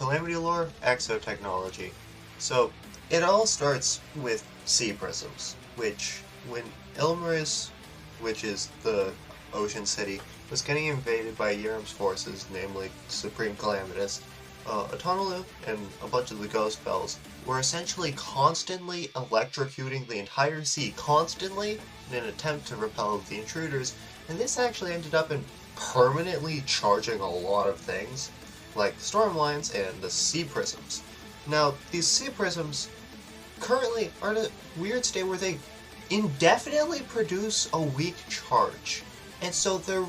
Calamity lore, Exotechnology. So, it all starts with sea prisms, which, when Ilmaris, which is the ocean city, was getting invaded by Yharim's forces, namely Supreme Calamitous, Autonalu and a bunch of the Ghost Bells were essentially constantly electrocuting the entire sea constantly in an attempt to repel the intruders, and this actually ended up in permanently charging a lot of things, like the storm lines and the sea prisms. Now, these sea prisms currently are in a weird state where they indefinitely produce a weak charge, and so they're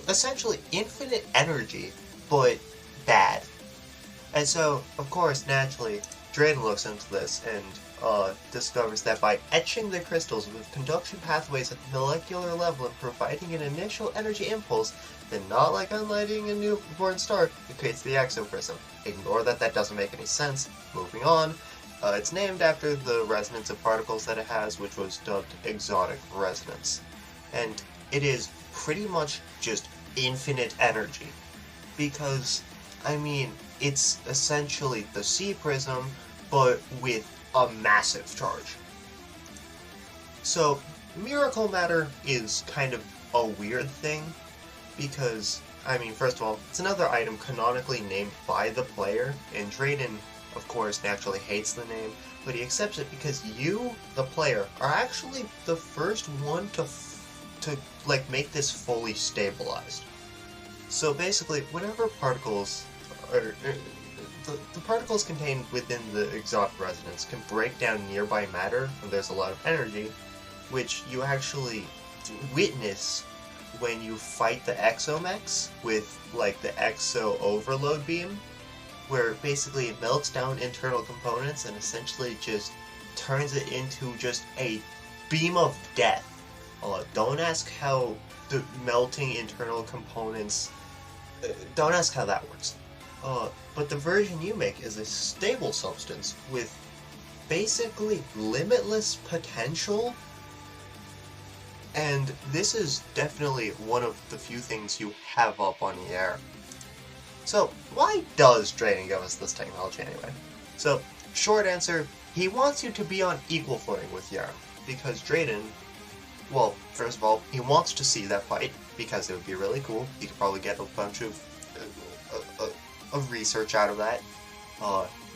essentially infinite energy, but bad. And so, of course, naturally, Draedon looks into this and discovers that by etching the crystals with conduction pathways at the molecular level and providing an initial energy impulse, then not like unlighting a newborn star, it creates the exoprism. Ignore that doesn't make any sense. Moving on. It's named after the resonance of particles that it has, which was dubbed exotic resonance. And it is pretty much just infinite energy. Because, I mean, it's essentially the sea prism, but with a massive charge. So, miracle matter is kind of a weird thing, because, I mean, first of all, it's another item canonically named by the player, and Draedon, of course, naturally hates the name, but he accepts it because you, the player, are actually the first one to like, make this fully stabilized. So basically, whenever particles are... The particles contained within the exotic resonance can break down nearby matter when there's a lot of energy, which you actually witness when you fight the exomechs with, like, the exo overload beam, where basically it melts down internal components and essentially just turns it into just a beam of death. Don't ask how the melting internal components... don't ask how that works. But the version you make is a stable substance with basically limitless potential, and this is definitely one of the few things you have up on Yharim. So, why does Draedon give us this technology anyway? So, short answer, he wants you to be on equal footing with Yharim, because Draedon, well, first of all, he wants to see that fight, because it would be really cool. He could probably get a bunch of research out of that.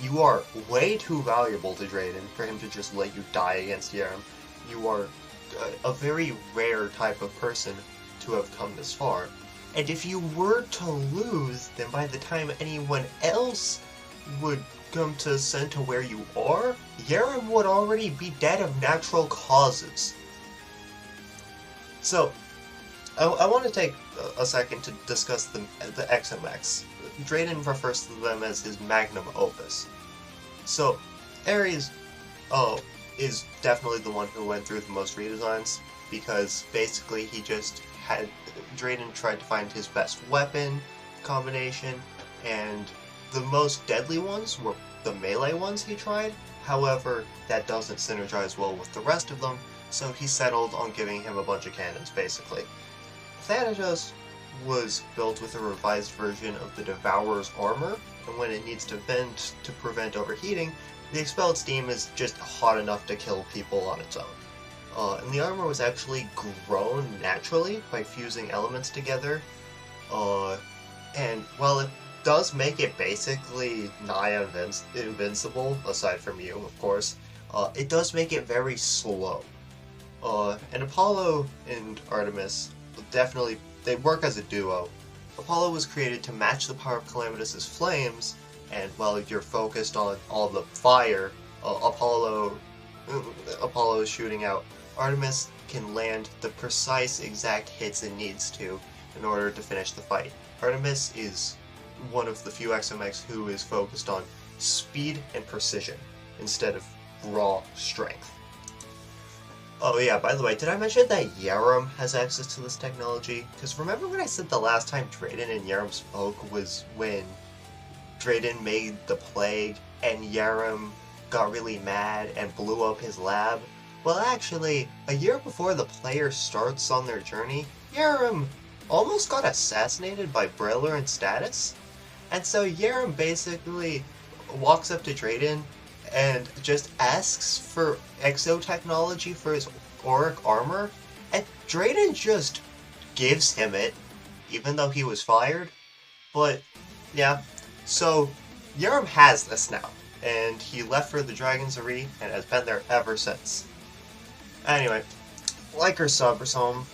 You are way too valuable to Draedon for him to just let you die against Yharim. You are a very rare type of person to have come this far. And if you were to lose, then by the time anyone else would come to ascend to where you are, Yharim would already be dead of natural causes. So, I want to take a second to discuss the exomechs. Draedon refers to them as his magnum opus. So, Ares is definitely the one who went through the most redesigns, because basically he just had... Draedon tried to find his best weapon combination, and the most deadly ones were the melee ones he tried. However, that doesn't synergize well with the rest of them, so he settled on giving him a bunch of cannons, basically. Thanatos was built with a revised version of the Devourer's armor, and when it needs to vent to prevent overheating, the expelled steam is just hot enough to kill people on its own. And the armor was actually grown naturally by fusing elements together, and while it does make it basically nigh invincible, aside from you, of course, it does make it very slow. And Apollo and Artemis definitely, they work as a duo. Apollo was created to match the power of Calamitus's flames, and while you're focused on all the fire, Apollo is shooting out. Artemis can land the precise exact hits it needs to in order to finish the fight. Artemis is one of the few exomechs who is focused on speed and precision instead of raw strength. Oh yeah, by the way, did I mention that Yharim has access to this technology? Because remember when I said the last time Draedon and Yharim spoke was when Draedon made the plague and Yharim got really mad and blew up his lab? Well, actually, a year before the player starts on their journey, Yharim almost got assassinated by Brilliant Status. And so Yharim basically walks up to Draedon and just asks for exotechnology for his auric armor, and Draedon just gives him it, even though he was fired. But, yeah, so Yharim has this now, and he left for the Dragon's Arena and has been there ever since. Anyway, like or sub or something,